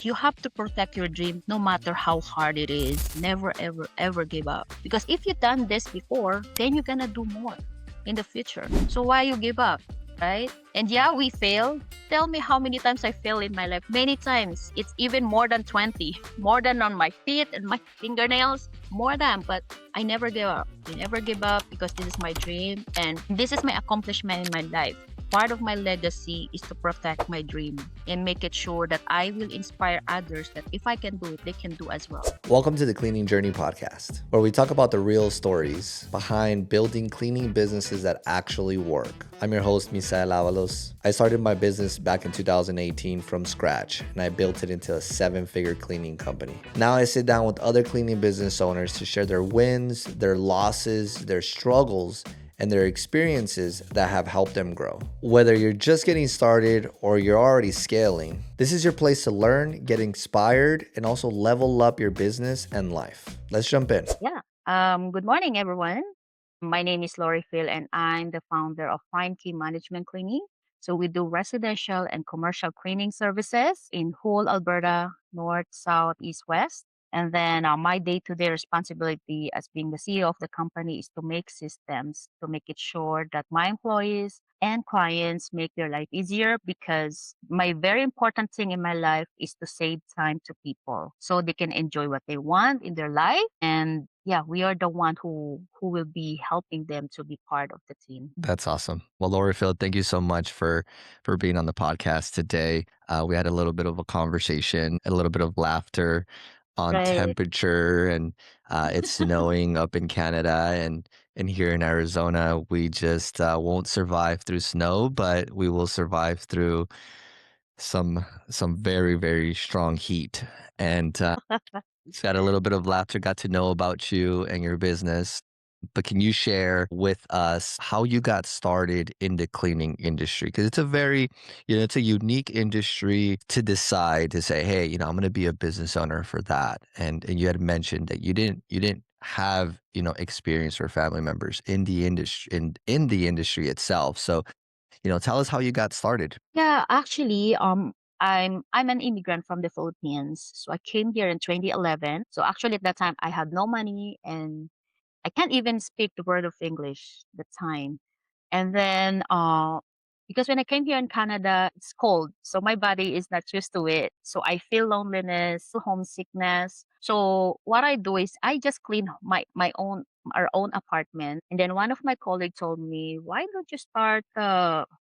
You have to protect your dream no matter how hard it is. Never, ever, ever give up. Because if you've done this before, then you're gonna do more in the future. So why you give up, right? And yeah, we fail. Tell me how many times I fail in my life. Many times. It's even more than 20. More than on my feet and my fingernails. More than. But I never give up. I never give up because this is my dream. And this is my accomplishment in my life. Part of my legacy is to protect my dream and make it sure that I will inspire others that if I can do it, they can do as well. Welcome to the Cleaning Journey podcast, where we talk about the real stories behind building cleaning businesses that actually work. I'm your host, Misael Avalos. I started my business back in 2018 from scratch, and I built it into a 7-figure cleaning company. Now I sit down with other cleaning business owners to share their wins, their losses, their struggles, and their experiences that have helped them grow. Whether you're just getting started or you're already scaling, this is your place to learn, get inspired, and also level up your business and life. Let's jump in. Yeah. Good morning, everyone. My name is Lorephil, and I'm the founder of Fine Key Management Cleaning. So we do residential and commercial cleaning services in whole Alberta, north, south, east, west. And then my day-to-day responsibility as being the CEO of the company is to make systems to make it sure that my employees and clients make their life easier, because my very important thing in my life is to save time to people so they can enjoy what they want in their life. And yeah, we are the one who will be helping them to be part of the team. That's awesome. Well, Lorephil, thank you so much for being on the podcast today. We had a little bit of a conversation, a little bit of laughter on Right. temperature, and it's snowing up in Canada, and here in Arizona, we just won't survive through snow, but we will survive through some very, very strong heat. And just got a little bit of laughter, got to know about you and your business. But can you share with us how you got started in the cleaning industry? Because it's a very, it's a unique industry to decide to say, hey, I'm going to be a business owner for that. And you had mentioned that you didn't have, experience or family members in the industry in the industry itself. So, tell us how you got started. Yeah, actually, I'm an immigrant from the Philippines. So I came here in 2011. So actually at that time I had no money and I can't even speak the word of English at the time. And then because when I came here in Canada, it's cold. So my body is not used to it. So I feel loneliness, homesickness. So what I do is I just clean my own our own apartment. And then one of my colleagues told me, why don't you start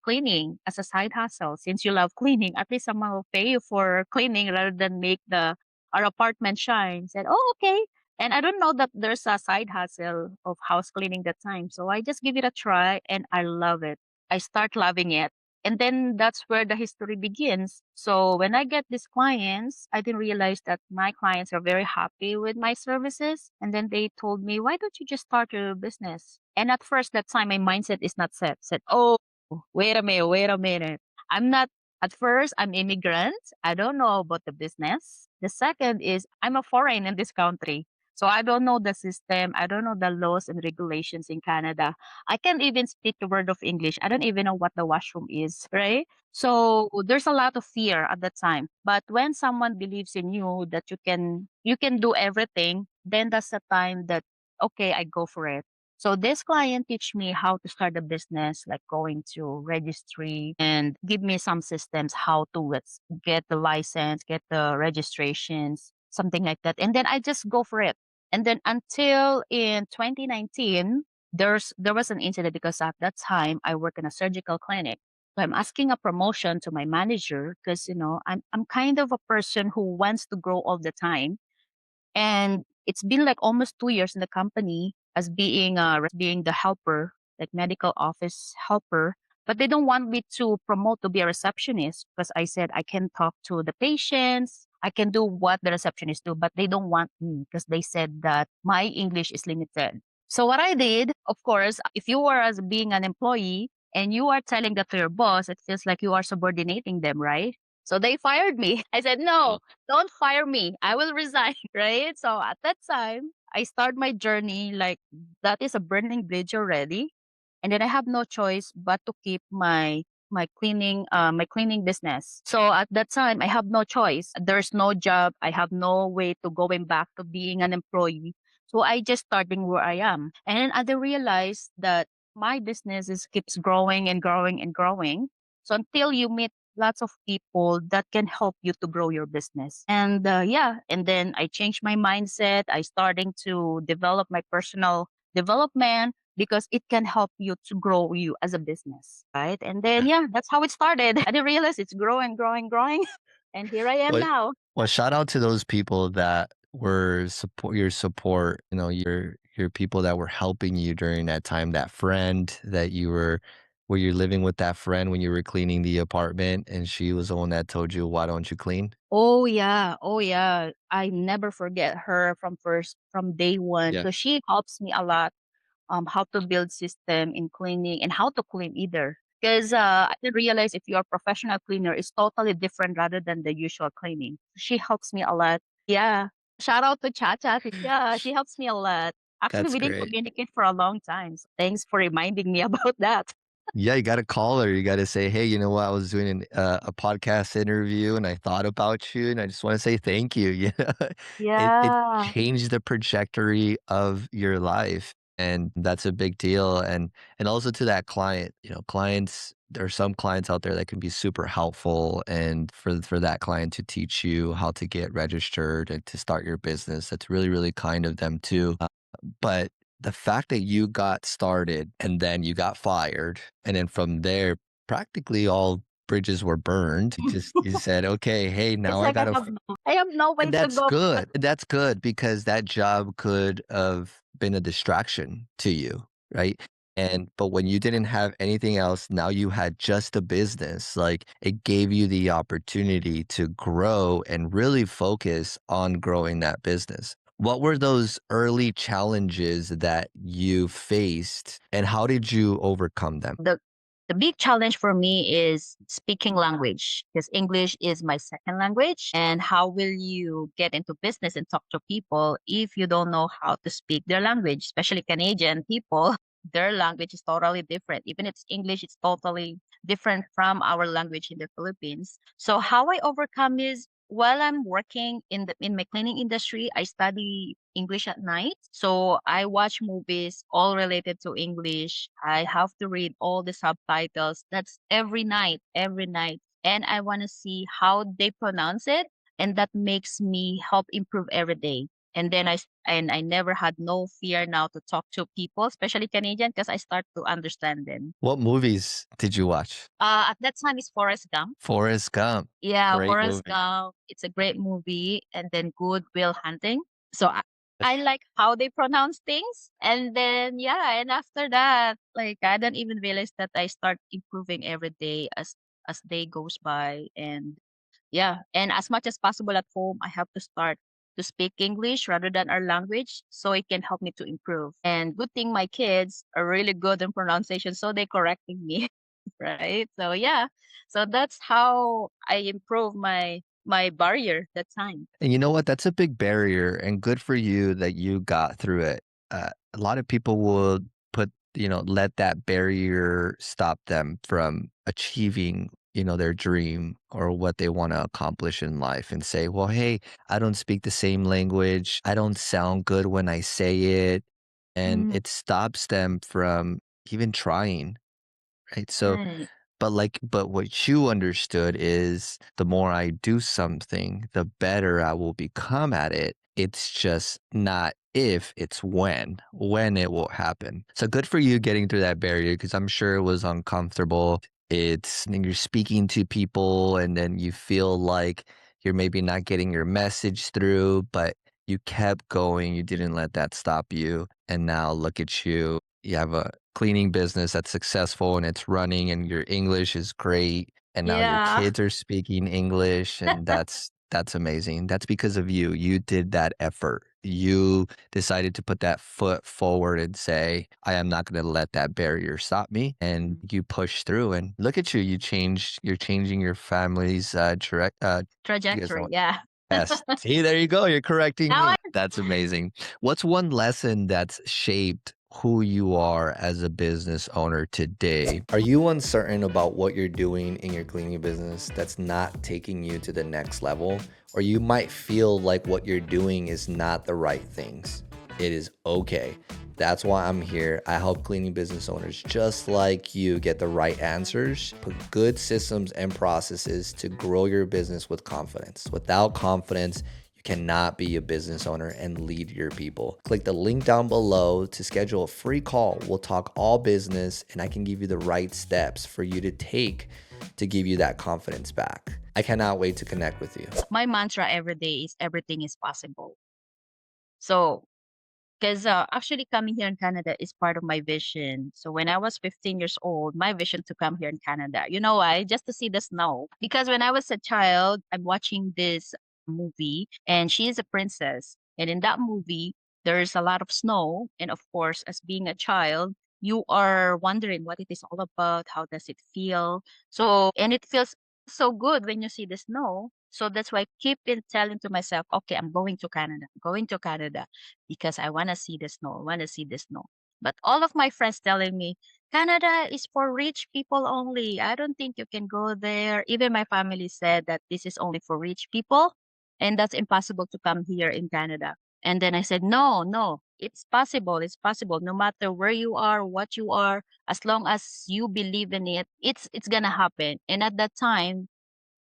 cleaning as a side hustle? Since you love cleaning, at least someone will pay you for cleaning rather than make the our apartment shine. Said, oh, okay. And I don't know that there's a side hustle of house cleaning that time. So I just give it a try and I love it. I start loving it. And then that's where the history begins. So when I get these clients, I didn't realize that my clients are very happy with my services. And then they told me, why don't you just start your business? And at first, that time, my mindset is not set. Said, oh, wait a minute, wait a minute. I'm not, at first, I'm immigrant. I don't know about the business. The second is I'm a foreign in this country. So I don't know the system. I don't know the laws and regulations in Canada. I can't even speak the word of English. I don't even know what the washroom is, right? So there's a lot of fear at that time. But when someone believes in you that you can do everything, then that's the time that okay, I go for it. So this client teach me how to start a business, like going to registry and give me some systems how to get the license, get the registrations, something like that. And then I just go for it. And then until in 2019, there was an incident because at that time I work in a surgical clinic. So I'm asking a promotion to my manager because I'm kind of a person who wants to grow all the time. And it's been like almost 2 years in the company as being the helper, like medical office helper. But they don't want me to promote to be a receptionist because I said I can talk to the patients. I can do what the receptionists do, but they don't want me because they said that my English is limited. So what I did, of course, if you are as being an employee and you are telling that to your boss, it feels like you are subordinating them, right? So they fired me. I said, no, don't fire me. I will resign, right? So at that time, I start my journey like that is a burning bridge already. And then I have no choice but to keep my my cleaning business. So at that time, I have no choice. There's no job. I have no way to going back to being an employee. So I just starting where I am, and I realized that my business is keeps growing and growing and growing. So until you meet lots of people that can help you to grow your business. And yeah, and then I changed my mindset. I starting to develop my personal development because it can help you to grow you as a business, right? And then yeah, that's how it started. I didn't realize it's growing, growing, growing, and here I am Well, now. well, shout out to those people that were support, your people that were helping you during that time, that friend that were you living with that friend when you were cleaning the apartment and she was the one that told you, "Why don't you clean?" Oh yeah, oh yeah. I never forget her from day one Yeah. because she helps me a lot how to build system in cleaning and how to clean either. Because I didn't realize if you're a professional cleaner, it's totally different rather than the usual cleaning. She helps me a lot. Yeah. Shout out to Chacha. Yeah, she helps me a lot. Actually, That's we didn't great. communicate for a long time. So thanks for reminding me about that. Yeah, you gotta call her. You gotta say, "Hey, you know what? I was doing a podcast interview and I thought about you, and I just wanna say thank you." You know? It Yeah. changed the trajectory of your life, and that's a big deal, and also to that client, clients there are some clients out there that can be super helpful, and for that client to teach you how to get registered and to start your business, that's really, really kind of them too. But the fact that you got started and then you got fired, and then from there, practically all bridges were burned. You said, "Okay, hey, It's now I like gotta." I have no way And to that's go. good. That's good because that job could have been a distraction to you, right? But when you didn't have anything else, now you had just a business, like, it gave you the opportunity to grow and really focus on growing that business. What were those early challenges that you faced, and how did you overcome them? The big challenge for me is speaking language because English is my second language. And how will you get into business and talk to people if you don't know how to speak their language, especially Canadian people? Their language is totally different. Even if it's English, it's totally different from our language in the Philippines. So how I overcome is while I'm working in my cleaning industry, I study English at night. So I watch movies all related to English. I have to read all the subtitles. That's every night, every night. And I want to see how they pronounce it. And that makes me help improve every day. And then I never had no fear now to talk to people, especially Canadian, because I start to understand them. What movies did you watch? At that time, it's Forrest Gump. Forrest Gump. Yeah, Great Forrest movie. Gump. It's a great movie. And then Good Will Hunting. So I like how they pronounce things. And then yeah, and after that, like I don't even realize that I start improving every day as day goes by. And yeah, and as much as possible at home, I have to start to speak English rather than our language so it can help me to improve. And good thing my kids are really good in pronunciation, so they correcting me, right? So yeah, so that's how I improve my barrier that time. And you know what? That's a big barrier, and good for you that you got through it. A lot of people will let that barrier stop them from achieving, their dream or what they want to accomplish in life and say, well, hey, I don't speak the same language. I don't sound good when I say it. And Mm, it stops them from even trying, right? So right. but what you understood is the more I do something, the better I will become at it. It's just not if, it's when it will happen. So good for you getting through that barrier because I'm sure it was uncomfortable. And you're speaking to people and then you feel like you're maybe not getting your message through, but you kept going. You didn't let that stop you. And now look at you. You have a cleaning business that's successful and it's running and your English is great and now your Yeah. kids are speaking English and that's amazing. That's because of you. You did that effort. You decided to put that foot forward and say, I am not going to let that barrier stop me. And Mm. you push through and look at you. You're changing your family's you guys know Trajectory. what? Yeah. Yes. See, there you go. You're correcting Now I me. That's amazing. What's one lesson that's shaped who you are as a business owner today. Are you uncertain about what you're doing in your cleaning business that's not taking you to the next level? Or you might feel like what you're doing is not the right things. It is okay. That's why I'm here. I help cleaning business owners just like you get the right answers, put good systems and processes to grow your business with confidence. Without confidence, you cannot be a business owner and lead your people. Click the link down below to schedule a free call. We'll talk all business and I can give you the right steps for you to take to give you that confidence back. I cannot wait to connect with you. My mantra every day is everything is possible. So, because actually coming here in Canada is part of my vision. So when I was 15 years old, my vision to come here in Canada, you know why? Just to see the snow. Because when I was a child, I'm watching this movie and she is a princess. And in that movie, there's a lot of snow. And of course, as being a child, you are wondering what it is all about. How does it feel? So, and it feels so good when you see the snow. So that's why I keep in telling to myself, okay, I'm going to Canada, going to Canada because I want to see the snow. I want to see the snow. But all of my friends telling me, Canada is for rich people only. I don't think you can go there. Even my family said that this is only for rich people and that's impossible to come here in Canada. And then I said, no, no, it's possible. It's possible. No matter where you are, what you are, as long as you believe in it, it's gonna happen. And at that time,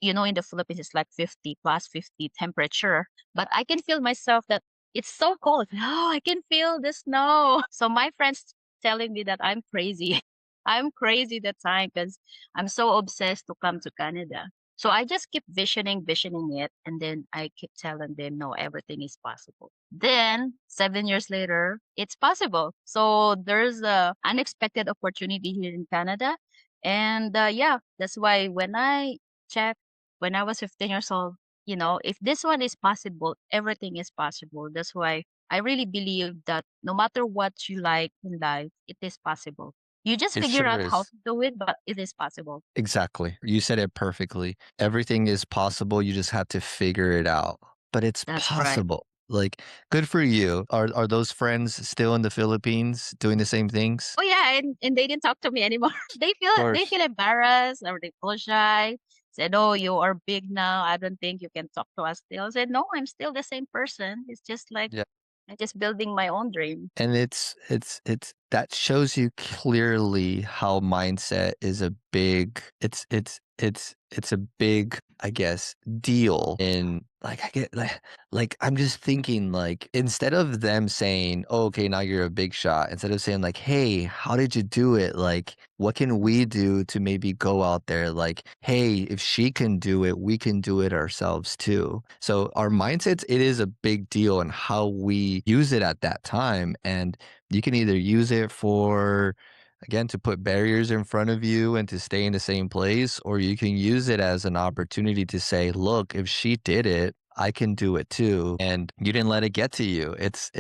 in the Philippines, it's like 50 plus 50 temperature, but I can feel myself that it's so cold. Oh, I can feel the snow. So my friends telling me that I'm crazy. I'm crazy that time because I'm so obsessed to come to Canada. So I just keep visioning it. And then I keep telling them, no, everything is possible. Then 7 years later, it's possible. So there's a unexpected opportunity here in Canada. And yeah, that's why when I check when I was 15 years old, if this one is possible, everything is possible. That's why I really believe that no matter what you like in life, it is possible. You just It figure sure out how is. to do it, but it is possible. Exactly. You said it perfectly. Everything is possible. You just have to figure it out. But it's That's right. possible. Like, good for you. Are those friends still in the Philippines doing the same things? Oh yeah, and they didn't talk to me anymore. Of They course. feel embarrassed or they feel shy. Said, "Oh, you are big now. I don't think you can talk to us still." I said, "No, I'm still the same person. It's just like Yeah. I'm just building my own dream." And it's that shows you clearly how mindset is a big it's a big, I guess, deal in like I get like I'm just thinking like instead of them saying, oh, okay, now you're a big shot, instead of saying like, hey, how did you do it? Like, what can we do to maybe go out there? Like, hey, if she can do it, we can do it ourselves too. So our mindsets, it is a big deal in how we use it at that time. And you can either use it for, again, to put barriers in front of you and to stay in the same place, or you can use it as an opportunity to say, look, if she did it, I can do it too. And you didn't let it get to you. It's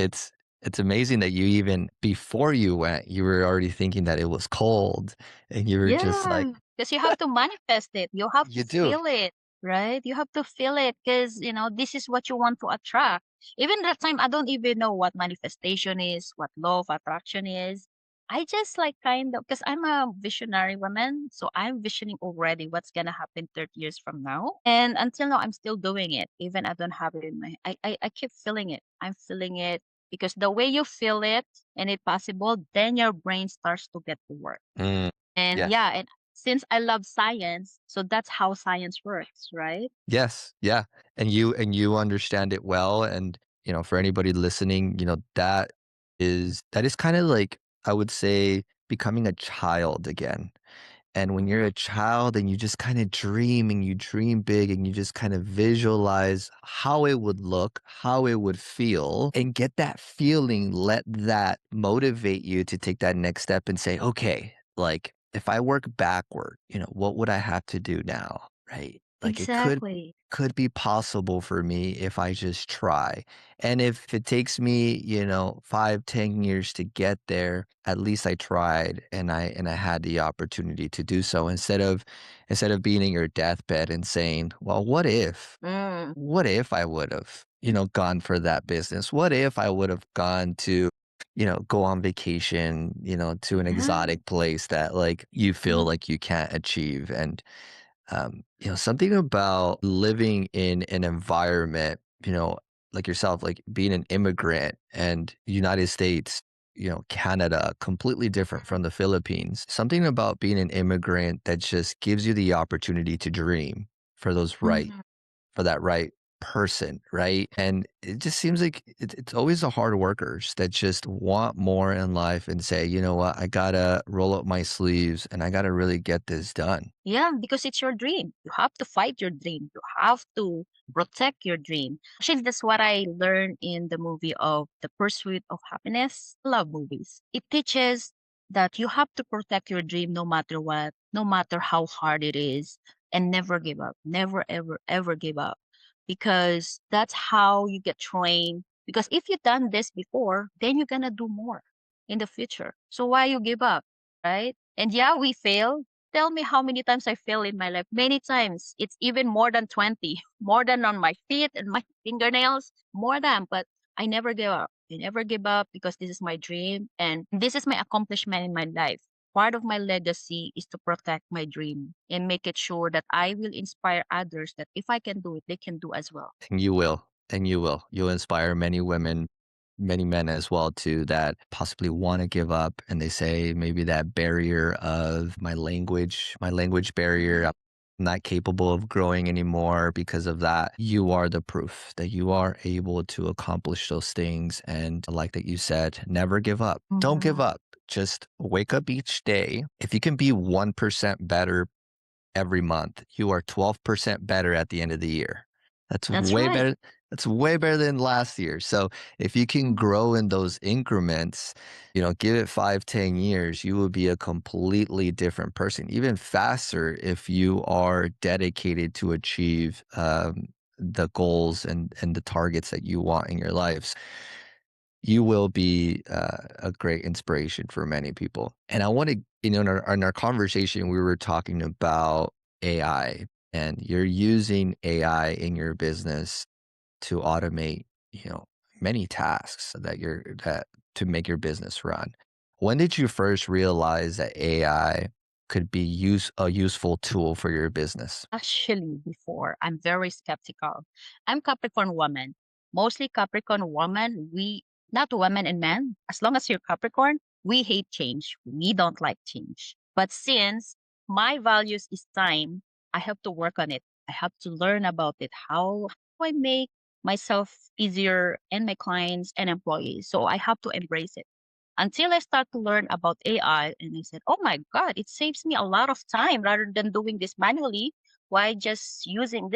amazing that you even before you went, you were already thinking that it was cold and you were just like, Yeah, because you have to manifest it. You have to you do. feel it, right? You have to feel it because, this is what you want to attract. Even that time, I don't even know what manifestation is, what law of attraction is. I just like kind of, because I'm a visionary woman. So I'm visioning already what's going to happen 30 years from now. And until now, I'm still doing it. Even I don't have it in my, I keep feeling it. I'm feeling it because the way you feel it and it possible, then your brain starts to get to work. Mm, And yeah, yes. and since I love science, so that's how science works, right? Yes, yeah, and you understand it well, and, for anybody listening, that is kinda like, I would say, becoming a child again. And when you're Mhm. a child and you just kinda dream and you dream big and you just kind of visualize how it would look, how it would feel, and get that feeling, let that motivate you to take that next step and say, "Okay, like, if I work backward, what would I have to do now?" Right? Like, it Exactly. could be possible for me if I just try. And if it takes me, 5, 10 years to get there, at least I tried and I had the opportunity to do so instead of being in your deathbed and saying, well, what if? Mm. What if I would have, gone for that business? What if I would have gone to, go on vacation, to an Yeah. exotic place that like you feel Mhm. like you can't achieve. And something about living in an environment, like yourself, like being an immigrant and United States, Canada, completely different from the Philippines. Something about being an immigrant that just gives you the opportunity to dream for those right Mhm. for that right person, right? And it just seems like it's always the hard workers that just want more in life and say, you know what, I gotta roll up my sleeves and I gotta really get this done. Yeah, because it's your dream. You have to fight your dream. You have to protect your dream. Actually, that's what I learned in the movie of The Pursuit of Happiness. I love movies. It teaches that you have to protect your dream no matter what, no matter how hard it is, and never give up. Never, ever, ever give up. Because that's how you get trained. Because if you've done this before, then you're going to do more in the future. So why you give up, right? And yeah, we fail. Tell me how many times I fail in my life. Many times. It's even more than 20. More than on my feet and my fingernails. More than. But I never give up. I never give up because this is my dream and this is my accomplishment in my life. Part of my legacy is to protect my dream and make it sure that I will inspire others that if I can do it, they can do as well. And you will. And you will. You'll inspire many women, many men as well too that possibly want to give up and they say maybe that barrier of my language barrier, Mhm. I'm not capable of growing anymore because of that. You are the proof that you are able to accomplish those things. And like that you said, never give up. Don't give Mhm. up. Just wake up each day. If you can be 1% better every month, you are 12% better at the end of the year. That's That's way right. better. That's way better than last year. So if you can Mhm. grow in those increments, give it 5, 10 years, you will be a completely different person, even faster if you are dedicated to achieve the goals and the targets that you want in your lives. You will be a great inspiration for many people. And I want to, in our conversation, we were talking about AI, and you're using AI in your business to automate, you know, many tasks that to make your business run. When did you first realize that AI could be a useful tool for your business? Actually, before, I'm very skeptical. I'm Capricorn woman. Mostly Capricorn woman, not women and men, as long as you're Capricorn, we hate change. We don't like change. But since my values is time, I have to work on it. I have to learn about it. How do I make myself easier and my clients and employees? So I have to embrace it until I start to learn about AI. And I said, oh my God, it saves me a lot of time rather than doing this manually. Why just using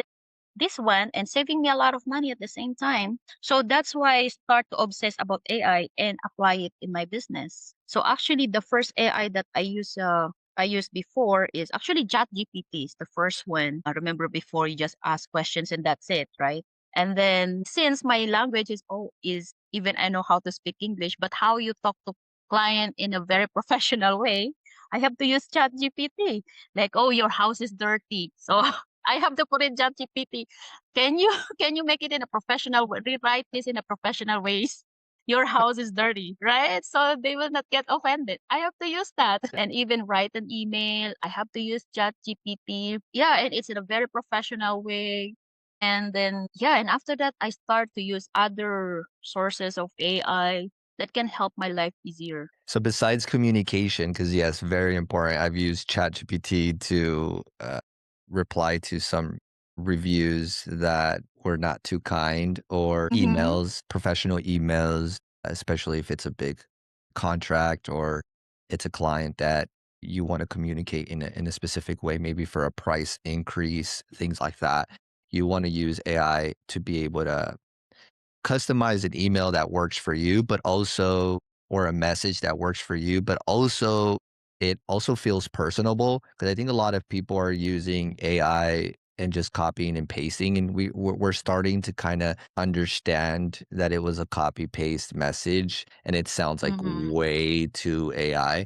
this one and saving me a lot of money at the same time? So that's why I start to obsess about AI and apply it in my business. So actually, the first AI that I used before is actually ChatGPT is the first one. I remember before you just ask questions and that's it, right? And then since my language is even I know how to speak English, but how you talk to client in a very professional way, I have to use ChatGPT. Like, oh, your house is dirty. So I have to put in ChatGPT. Can you can you make it in a professional way? Rewrite this in a professional ways. Your house is dirty, right? So they will not get offended. I have to use that. And even write an email, I have to use ChatGPT. Yeah, and it's in a very professional way. And then, yeah, and after that, I start to use other sources of AI that can help my life easier. So besides communication, because yes, very important. I've used ChatGPT to reply to some reviews that were not too kind, or Mm-hmm. professional emails, especially if it's a big contract or it's a client that you want to communicate in a specific way, maybe for a price increase, things like that. You want to use AI to be able to customize an email that works for you, but also or a message that works for you, but also it also feels personable because I think a lot of people are using AI and just copying and pasting, and we're starting to kind of understand that it was a copy paste message, and it sounds like Mm-hmm. way too AI.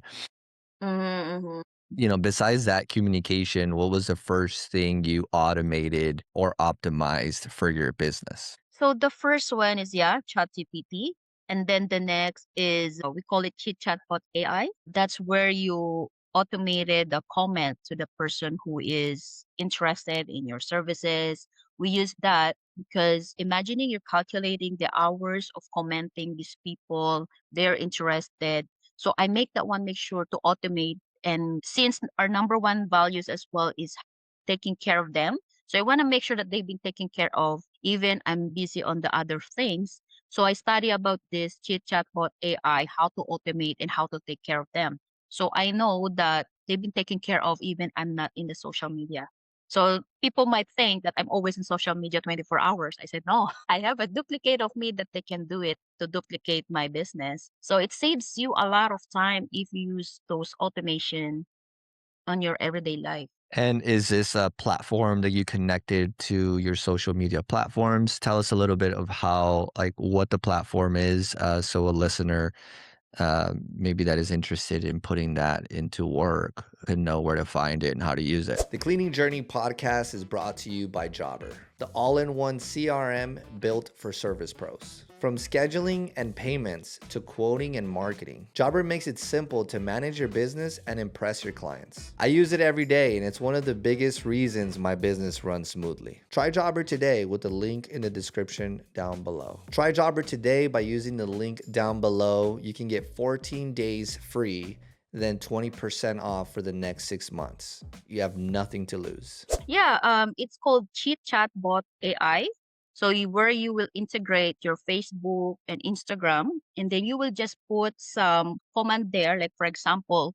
Mm-hmm. Besides that communication, what was the first thing you automated or optimized for your business? So the first one is, yeah, ChatGPT. And then the next is we call it Chit Chatbot AI. That's where you automated the comment to the person who is interested in your services. We use that because imagining you're calculating the hours of commenting these people, they're interested. So I make that one make sure to automate. And since our number one values as well is taking care of them, so I want to make sure that they've been taken care of, even I'm busy on the other things. So I study about this chit chatbot AI, how to automate and how to take care of them. So I know that they've been taken care of even I'm not in the social media. So people might think that I'm always in social media 24 hours. I said, no, I have a duplicate of me that they can do it to duplicate my business. So it saves you a lot of time if you use those automation on your everyday life. And is this a platform that you connected to your social media platforms? Tell us a little bit of how, like, what the platform is, so a listener, maybe that is interested in putting that into work can know where to find it and how to use it. The Cleaning Journey podcast is brought to you by Jobber, the all-in-one CRM built for service pros. From scheduling and payments to quoting and marketing, Jobber makes it simple to manage your business and impress your clients. I use it every day, and it's one of the biggest reasons my business runs smoothly. Try Jobber today with the link in the description down below. Try Jobber today by using the link down below. You can get 14 days free, then 20% off for the next 6 months. You have nothing to lose. Yeah, it's called Chit Chatbot AI. So where you will integrate your Facebook and Instagram, and then you will just put some command there, like for example,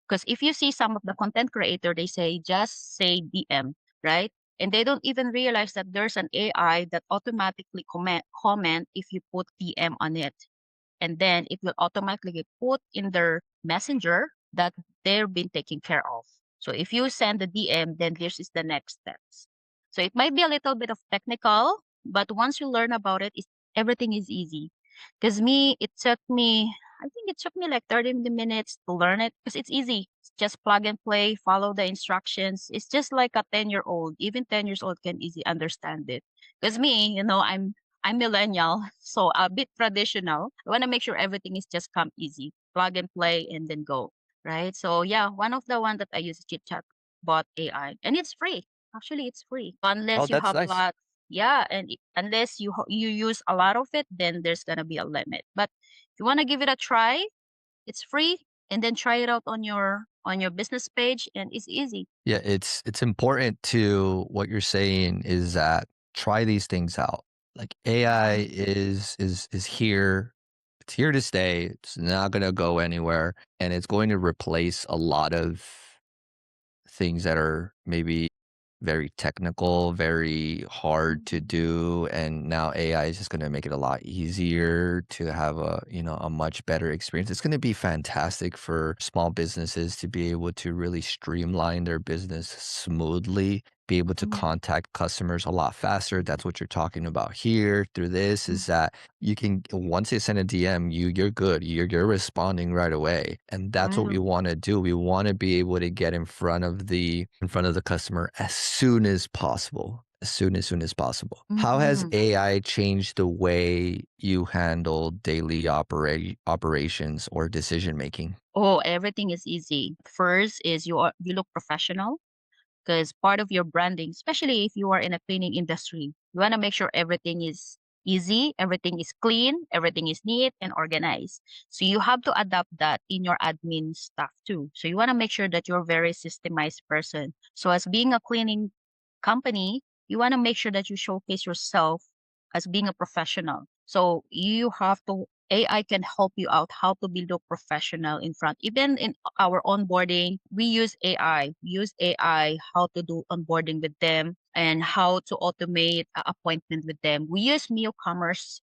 because if you see some of the content creator, they say just say DM, right? And they don't even realize that there's an AI that automatically comment if you put DM on it, and then it will automatically put in their messenger that they're being taken care of. So if you send the DM, then this is the next steps. So it might be a little bit of technical, but once you learn about it, everything is easy. Because me, I think it took me like 30 minutes to learn it because it's easy. It's just plug and play, follow the instructions. It's just like a 10-year-old, even 10 years old can easily understand it. Because me, I'm millennial, so a bit traditional. I want to make sure everything is just come easy, plug and play, and then go. Right. So yeah, one of the one that I use is ChitChat bot AI, and it's free. Actually, it's free Oh, unless you that's have nice. lots. Yeah, and unless you use a lot of it, then there's gonna be a limit. But if you want to give it a try, it's free, and then try it out on your business page, and it's easy. Yeah, it's important to what you're saying is that try these things out. Like AI Yeah. is here. It's here to stay. It's not gonna go anywhere, and it's going to replace a lot of things that are maybe very technical, very hard to Mhm. do, and now AI is just gonna make it a lot easier to have a, a much better experience. It's gonna be fantastic for small businesses to be able to really streamline their business smoothly, be able to Mhm. contact customers a lot faster. That's what you're talking about here through this is Mhm. that you can once they send a DM, you're good. You're responding right away. And that's what we Mhm. want to do. We want to be able to get in front of the customer as soon as possible. As soon as possible. How has Mhm. AI changed the way you handle daily operations or decision making? Oh, everything is easy. First is you look professional because part of your branding, especially if you are in a cleaning industry, you want to make sure everything is easy, everything is clean, everything is neat and organized. So you have to adapt that in your admin stuff too. So you want to make sure that you're a very systemized person. So as being a cleaning company, you want to make sure that you showcase yourself as being a professional. So you have to AI can help you out how to be look professional in front. Even in our onboarding, we use AI. We use AI how to do onboarding with them and how to automate a appointment with them. We use newcomers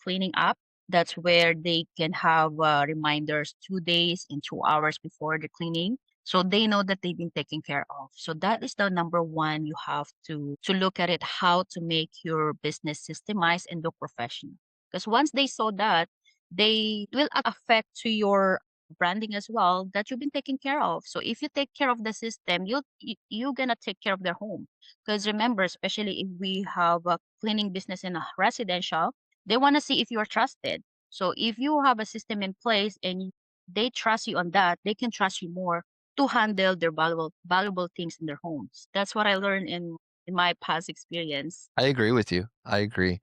cleaning app. That's where they can have reminders 2 days and 2 hours before the cleaning. So they know that they've been taken care of. So that is the number one you have to look at it, how to make your business systemized and look professional. Because once they saw that, they will affect to your branding as well that you've been taken care of. So if you take care of the system, you're gonna take care of their home. Because remember, especially if we have a cleaning business in a residential, they want to see if you're trusted. So if you have a system in place and they trust you on that, they can trust you more to handle their valuable things in their homes. That's what I learned in my past experience. I agree with you. I agree.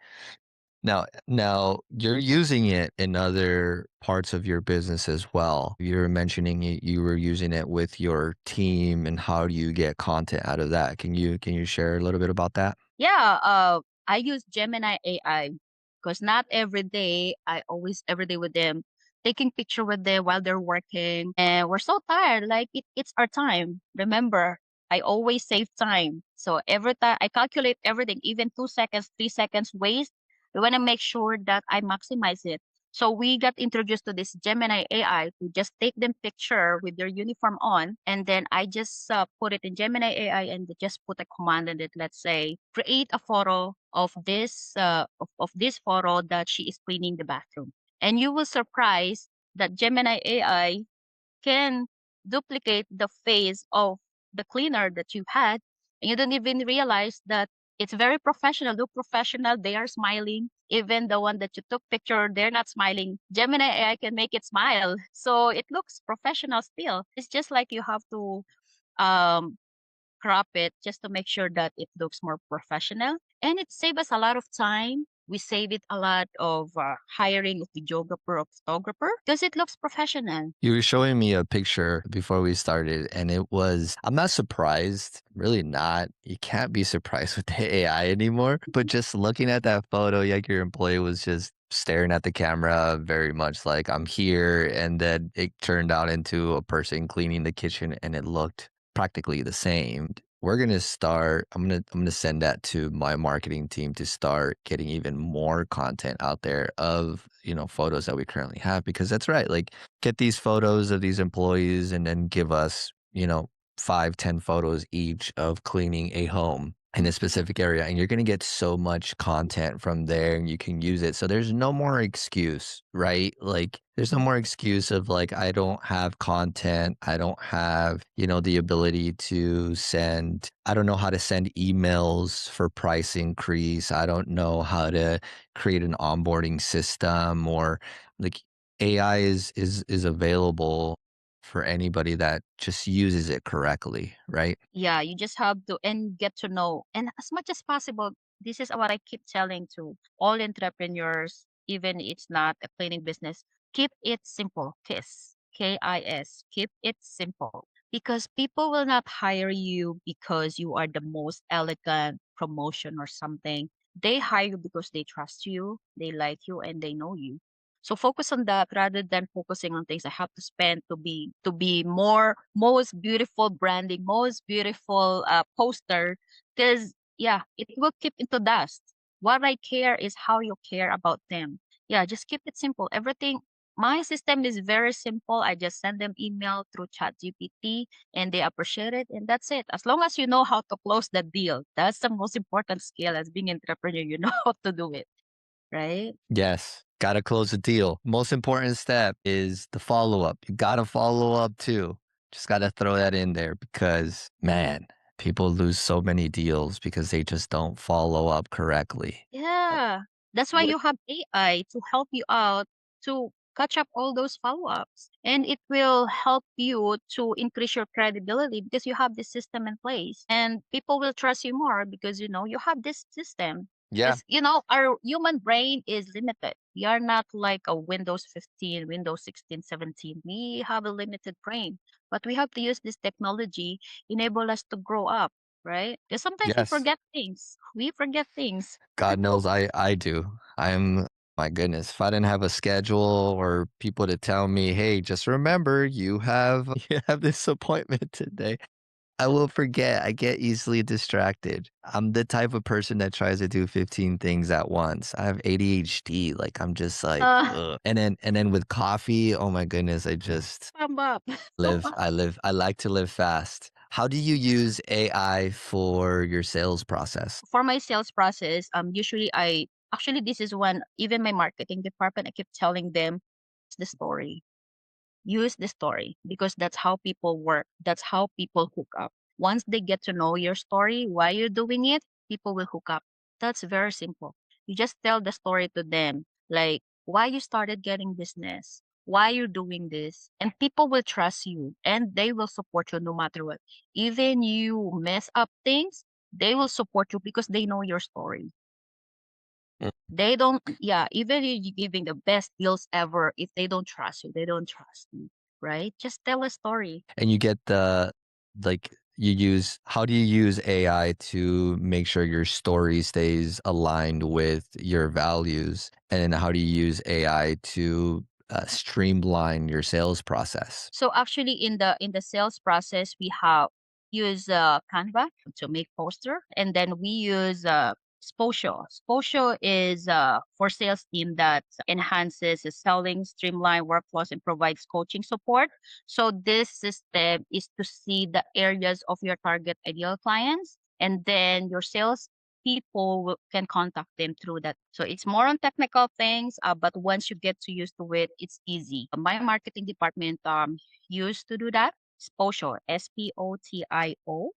Now you're using it in other parts of your business as well. You were mentioning you were using it with your team, and how do you get content out of that? Can you share a little bit about that? Yeah, I use Gemini AI because not every day I always every day with them, taking picture with them while they're working, and we're so tired. Like it's our time. Remember, I always save time. So every time I calculate everything, even 2 seconds, 3 seconds waste, I want to make sure that I maximize it. So we got introduced to this Gemini AI to just take them picture with their uniform on, and then I just put it in Gemini AI and just put a command in it. Let's say create a photo of this photo that she is cleaning the bathroom, and you will surprise that Gemini AI can duplicate the face of the cleaner that you had, and you don't even realize that it's very professional. Look professional. They are smiling. Even the one that you took picture, they're not smiling. Gemini AI can make it smile, so it looks professional still. It's just like you have to um crop it just to make sure that it looks more professional. And it saves us a lot of time. We save it a lot of hiring of videographer or photographer because it looks professional. You were showing me a picture before we started, and I'm not surprised, really not. You can't be surprised with the AI anymore. But just looking at that photo, like your employee was just staring at the camera, very much like I'm here. And then it turned out into a person cleaning the kitchen, and it looked practically the same. I'm gonna send that to my marketing team to start getting even more content out there of, photos that we currently have, because that's right. Like, get these photos of these employees and then give us, 5, 10 photos each of cleaning a home in a specific area. And you're going to get so much content from there, and you can use it. So there's no more excuse, right? Like, there's no more excuse of like, I don't have content. I don't have, the ability to I don't know how to send emails for price increase. I don't know how to create an onboarding system, or like, AI is available for anybody that just uses it correctly, right? Yeah, you just have to and get to know. And as much as possible, this is what I keep telling to all entrepreneurs, even it's not a cleaning business, keep it simple. KIS. Keep it simple. Because people will not hire you because you are the most elegant promotion or something. They hire you because they trust you, they like you, and they know you. So focus on that rather than focusing on things I have to spend to be more most beautiful branding, most beautiful poster. Because yeah, it will keep into dust. What I care is how you care about them. Yeah, just keep it simple. Everything. My system is very simple. I just send them email through ChatGPT and they appreciate it, and that's it. As long as you know how to close the deal, that's the most important skill as being an entrepreneur. You know how to do it, right? Yes. Got to close the deal. Most important step is the follow up. You got to follow up too. Just got to throw that in there, because, man, people lose so many deals because they just don't follow up correctly. Yeah. That's why What? you have AI to help you out to catch up all those follow-ups. And it will help you to increase your credibility because you have this system in place. And people will trust you more because you have this system. Yeah. Because our human brain is limited. We are not like a Windows 15, Windows 16, 17. We have a limited brain. But we have to use this technology, enable us to grow up, right? Because sometimes we Yes. forget things. We forget things. God knows I do. My goodness, if I didn't have a schedule or people to tell me, "Hey, just remember you have you have this appointment today." I will forget. I get easily distracted. I'm the type of person that tries to do 15 things at once. I have ADHD. Like, I'm just like, Uh, ugh. And then with coffee, oh my goodness, I just Sum up. I like to live fast. How do you use AI for your sales process? For my sales process, usually I actually this is one even my marketing department, I keep telling them the story. Use the story because that's how people work. That's how people hook up. Once they get to know your story, why you're doing it, people will hook up. That's very simple. You just tell the story to them. Like why you started getting business, why you're doing this, and people will trust you and they will support you no matter what. Even you mess up things, they will support you because they know your story. They don't, yeah, even if you're giving the best deals ever, if they don't trust you, they don't trust you, right? Just tell a story. And you get the like you use how do you use AI to make sure your story stays aligned with your values? And then how do you use AI to streamline your sales process? So actually in the sales process, we have use Canva to make poster, and then we use Sposho. Sposho is for sales team that enhances the selling, streamline workflows, and provides coaching support. So this system is to see the areas of your target ideal clients, and then your sales people can contact them through that. So it's more on technical things, but once you get to used to it, it's easy. My marketing department used to do that. Spotio, Spotio,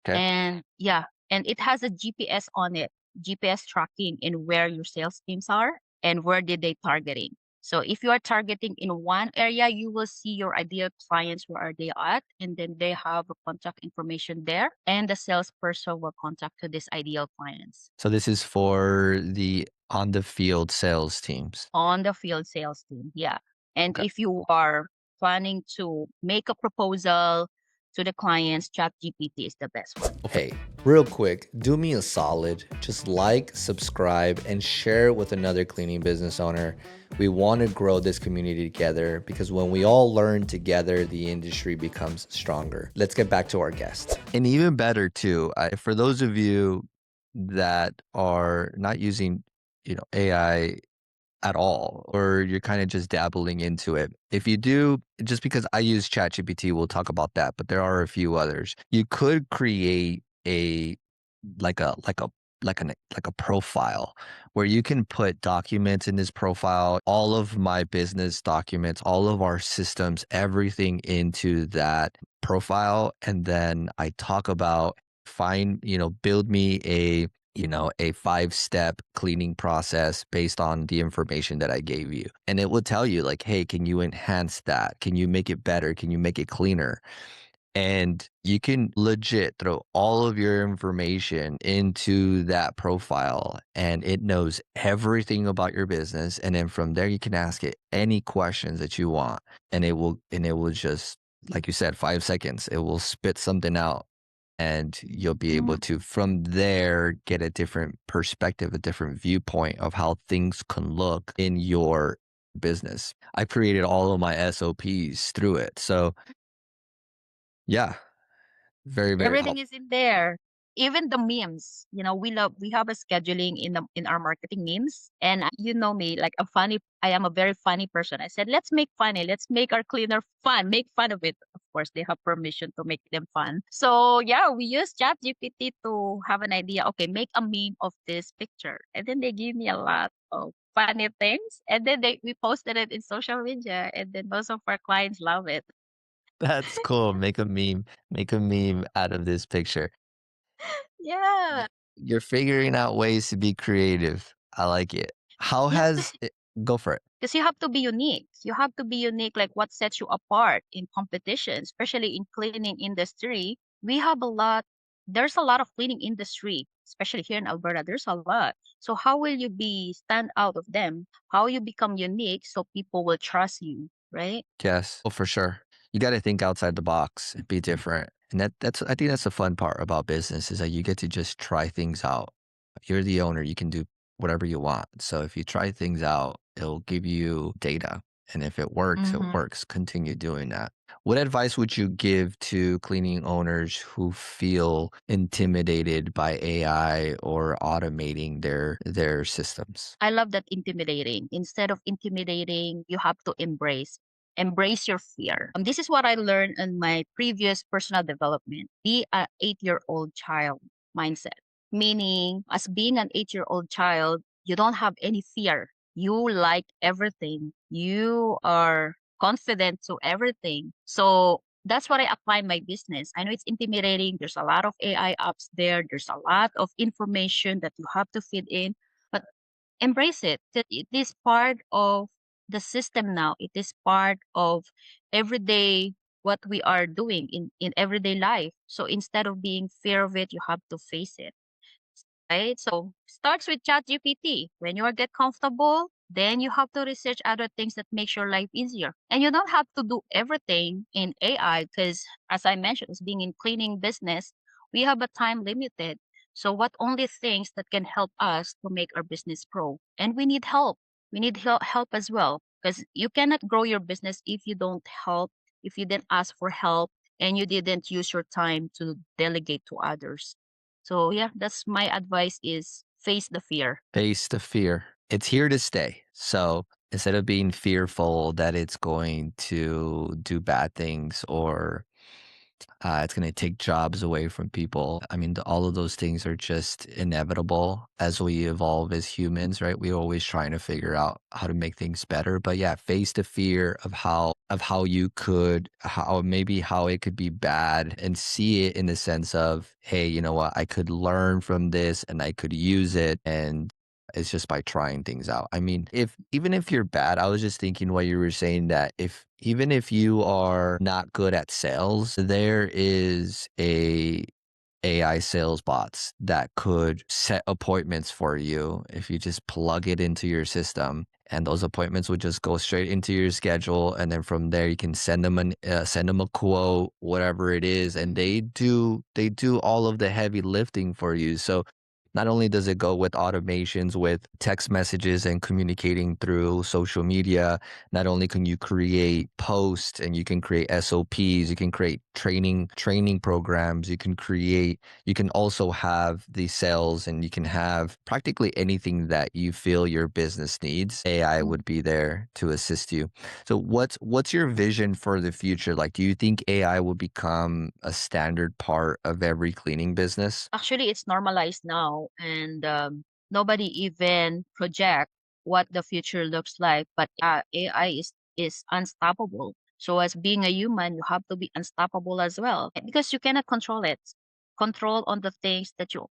Okay. and yeah, and it has a GPS on it, GPS tracking in where your sales teams are and where did they targeting. So if you are targeting in one area, you will see your ideal clients where are they at, and then they have a contact information there, and the salesperson will contact to these ideal clients So this is for the on the field sales teams. on the field sales team. Yeah, and Okay. if you are planning to make a proposal to the clients, ChatGPT is the best one. Hey, real quick, do me a solid. Just like, subscribe, and share with another cleaning business owner. We want to grow this community together because when we all learn together, the industry becomes stronger. Let's get back to our guest. And even better, too, for those of you that are not using, AI at all, or you're kind of just dabbling into it. If you do, just because I use ChatGPT, we'll talk about that, but there are a few others. You could create a like a like a like a profile where you can put documents in this profile, all of my business documents, all of our systems, everything into that profile, and then I talk about build me a 5-step cleaning process based on the information that I gave you. And it will tell you, like, hey, can you enhance that? Can you make it better? Can you make it cleaner? And you can legit throw all of your information into that profile and it knows everything about your business. And then from there, you can ask it any questions that you want. And it will just, like you said, 5 seconds, it will spit something out and you'll be able Mhm. to from there get a different perspective, a different viewpoint of how things can look in your business. I created all of my SOPs through it. So yeah, very, very Everything helpful. is in there. Even the memes, we have a scheduling in our marketing memes. And you know me, like I am a very funny person. I said, let's make funny, let's make our cleaner fun, make fun of it. Of course, they have permission to make them fun. So yeah, we use ChatGPT to have an idea. Okay, make a meme of this picture, and then they give me a lot of funny things, and then we posted it in social media, and then most of our clients love it. That's cool. Make a meme out of this picture. Yeah. Y You're figuring out ways to be creative. I like it. How Yeah, has it Go for it. because you have to be unique. You have to be unique, like what sets you apart in competition, especially in cleaning industry. There's a lot of cleaning industry, especially here in Alberta. There's a lot. So how will you be stand out of them? How you become unique so people will trust you, right? Yes. Oh, for sure. You gotta think outside the box and be different. And that's I think that's the fun part about business is that you get to just try things out. You're the owner, you can do whatever you want. So if you try things out, it'll give you data. And if it works, it Mm-hmm. works. Continue doing that. What advice would you give to cleaning owners who feel intimidated by AI or automating their systems? I love that intimidating. Instead of intimidating, you have to embrace your fear. This is what I learned in my previous personal development. Be a 8-year-old child mindset. Meaning, as being an 8-year-old child, you don't have any fear. You like everything. You are confident to everything. So that's what I apply in my business. I know it's intimidating. There's a lot of AI apps there. There's a lot of information that you have to feed in. But embrace it. That it is part of the system now. It is part of everyday what we are doing in everyday life. So instead of being fear of it, you have to face it. Right? So starts with ChatGPT. When you get comfortable, then you have to research other things that makes your life easier. And you don't have to do everything in AI because, as I mentioned, as being in cleaning business, we have a time limited. So what only things that can help us to make our business grow? And we need help. We need help as well because you cannot grow your business if you don't help, if you didn't ask for help, and you didn't use your time to delegate to others. So yeah, that's my advice is face the fear. Face the fear. It's here to stay. So instead of being fearful that it's going to do bad things or it's going to take jobs away from people. I mean, all of those things are just inevitable as we evolve as humans, right? We're always trying to figure out how to make things better. But yeah, face the fear of how you could how maybe how it could be bad and see it in the sense of, hey, you know what, I could learn from this and I could use it and it's just by trying things out. I mean, if even if you're bad, I was just thinking what you were saying that if even if you are not good at sales, there is a AI sales bots that could set appointments for you if you just plug it into your system. And those appointments would just go straight into your schedule, and then from there you can send them a quote, whatever it is, and they do all of the heavy lifting for you. So not only does it go with automations with text messages and communicating through social media, not only can you create posts and you can create SOPs, you can create training programs, you can also have the sales and you can have practically anything that you feel your business needs. AI Mm. would be there to assist you. So what's your vision for the future? Like, do you think AI will become a standard part of every cleaning business? Actually, it's normalized now, and nobody even project what the future looks like. But AI is unstoppable. So as being a human, you have to be unstoppable as well because you cannot control it. Control on the things that you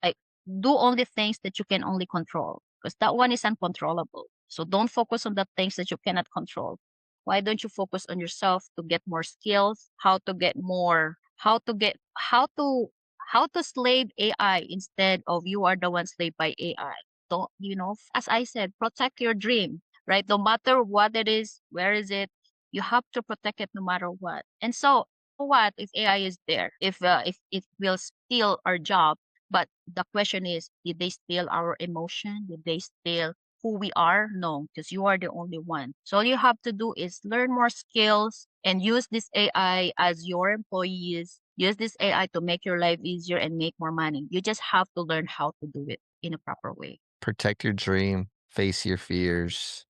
like. Do only things that you can only control because that one is uncontrollable. So don't focus on the things that you cannot control. Why don't you focus on yourself to get more skills, how to get more, how to slave AI instead of you are the one slaved by AI. Don't, as I said, protect your dream, right? No matter what it is, where is it, you have to protect it no matter what. And so, what if AI is there? If it will steal our job, but the question is, did they steal our emotion? Did they steal who we are? No, because you are the only one. So all you have to do is learn more skills and use this AI as your employees. Use this AI to make your life easier and make more money. You just have to learn how to do it in a proper way. Protect your dream, face your fears.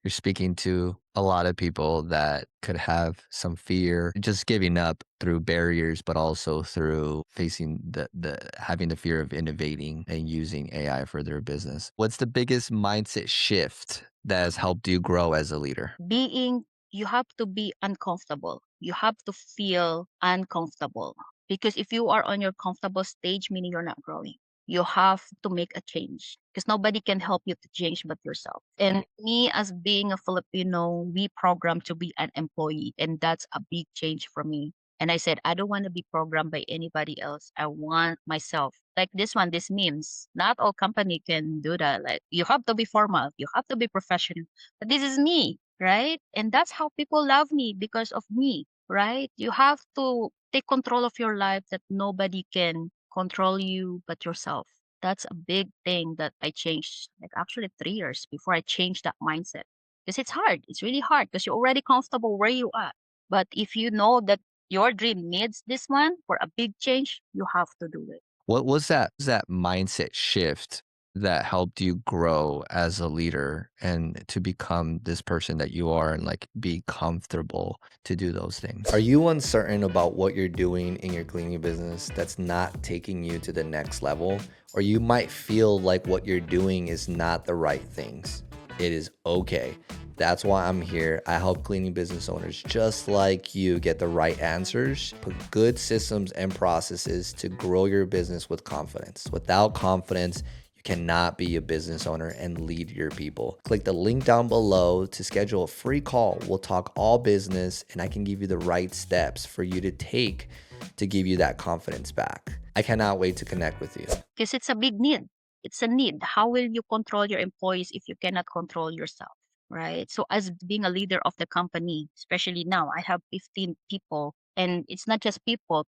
You're speaking to a lot of people that could have some fear just giving up through barriers, but also through facing the having the fear of innovating and using AI for their business. What's the biggest mindset shift that has helped you grow as a leader? You have to be uncomfortable. You have to feel uncomfortable because if you are on your comfortable stage, meaning you're not growing, you have to make a change because nobody can help you to change but yourself. And me, as being a Filipino, we programmed to be an employee, and that's a big change for me. And I said, I don't want to be programmed by anybody else. I want myself. Like this one, this means not all company can do that. Like you have to be formal, you have to be professional. But this is me, right? And that's how people love me because of me, right? You have to take control of your life that nobody can control you but yourself. That's a big thing that I changed, like actually 3 years before I changed that mindset. Because it's hard. It's really hard because you're already comfortable where you are. But if you know that your dream needs this one for a big change, you have to do it. What was that mindset shift that helped you grow as a leader and to become this person that you are and like be comfortable to do those things? Are you uncertain about what you're doing in your cleaning business that's not taking you to the next level? Or you might feel like what you're doing is not the right things. It is okay. That's why I'm here. I help cleaning business owners just like you get the right answers, put good systems and processes to grow your business with confidence. Without confidence, cannot be a business owner and lead your people. Click the link down below to schedule a free call. We'll talk all business and I can give you the right steps for you to take to give you that confidence back. I cannot wait to connect with you. Because it's a big need. It's a need. How will you control your employees if you cannot control yourself? Right. So, as being a leader of the company, especially now, I have 15 people, and it's not just people,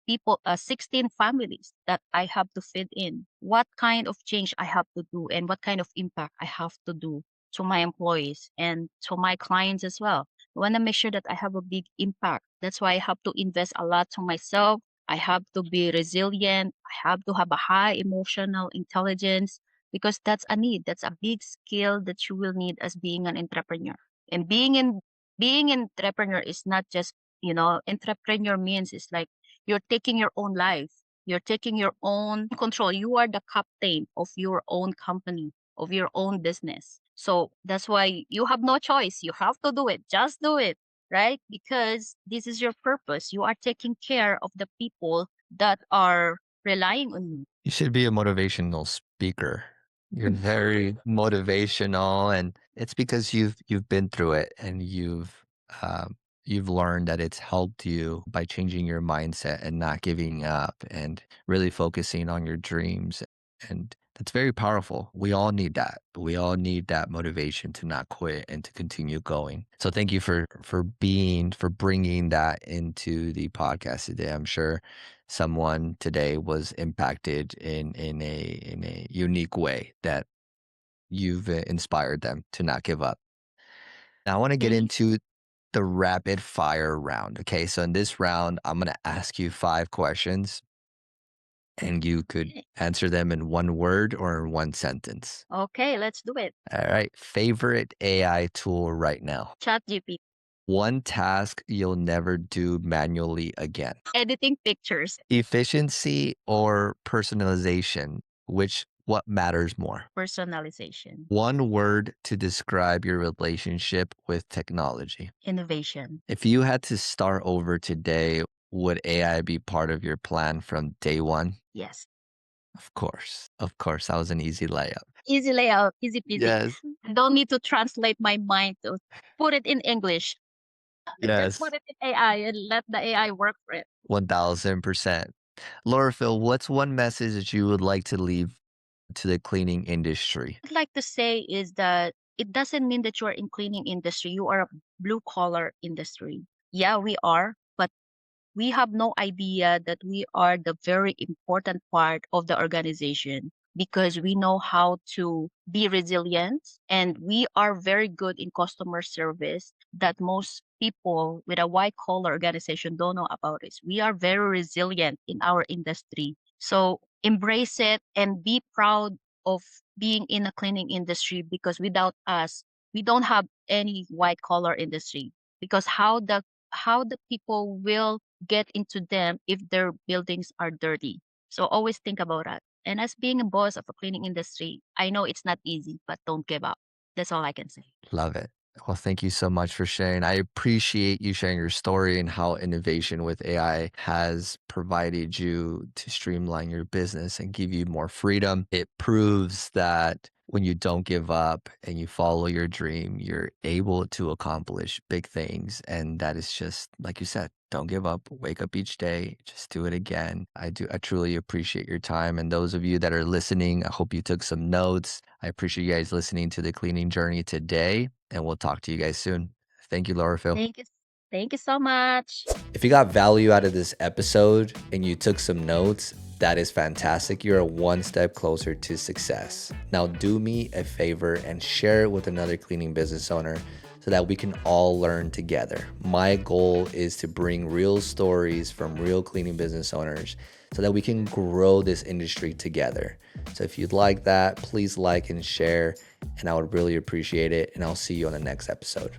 16 families that I have to feed in. What kind of change I have to do, and what kind of impact I have to do to my employees and to my clients as well. I want to make sure that I have a big impact. That's why I have to invest a lot to myself. I have to be resilient. I have to have a high emotional intelligence because that's a need. That's a big skill that you will need as being an entrepreneur. And being an entrepreneur is not just, entrepreneur means it's like you're taking your own life. You're taking your own control. You are the captain of your own company, of your own business. So that's why you have no choice. You have to do it. Just do it, right? Because this is your purpose. You are taking care of the people that are relying on you. You should be a motivational speaker. You're very motivational, and it's because you've been through it and you've learned that it's helped you by changing your mindset and not giving up and really focusing on your dreams. And that's very powerful. We all need that. We all need that motivation to not quit and to continue going. So thank you for bringing that into the podcast today. I'm sure someone today was impacted in a unique way that you've inspired them to not give up. Now I want to get Thank into the rapid fire round. Okay, so in this round, I'm going to ask you 5 questions and you could you. answer them in one word or in one sentence. Okay, let's do it. All right, favorite AI tool right now. ChatGPT, One task you'll never do manually again. editing pictures, Efficiency or personalization, what matters more? personalization, One word to describe your relationship with technology. innovation. If you had to start over today, would AI be part of your plan from day one? Yes. Of course. Of course. That was an easy layup. Easy layout, easy peasy. Yes. I don't need to translate my mind to put it in English. Just Yes. put it in AI and let the AI work for it. 1000%. Laura, what's one message that you would like to leave to the cleaning industry? I'd like to say is that it doesn't mean that you are in cleaning industry. You are a blue collar industry. Yeah, we are, but we have no idea that we are the very important part of the organization because we know how to be resilient and we are very good in customer service that most people with a white collar organization don't know about it. We are very resilient in our industry. So embrace it and be proud of being in a cleaning industry because without us, we don't have any white collar industry because how the people will get into them if their buildings are dirty. So always think about that. And as being a boss of a cleaning industry, I know it's not easy, but don't give up. That's all I can say. Love it. Well, thank you so much for sharing. I appreciate you sharing your story and how innovation with AI has provided you to streamline your business and give you more freedom. It proves that when you don't give up and you follow your dream, you're able to accomplish big things. And that is just, like you said, don't give up, wake up each day, just do it again. I truly appreciate your time. And those of you that are listening, I hope you took some notes. I appreciate you guys listening to the cleaning journey today, and we'll talk to you guys soon. Thank you, Lorephil. Thank you. Thank you so much. If you got value out of this episode and you took some notes, that is fantastic. You're one step closer to success. Now, do me a favor and share it with another cleaning business owner so that we can all learn together. My goal is to bring real stories from real cleaning business owners so that we can grow this industry together. So if you'd like that, please like and share, and I would really appreciate it. And I'll see you on the next episode.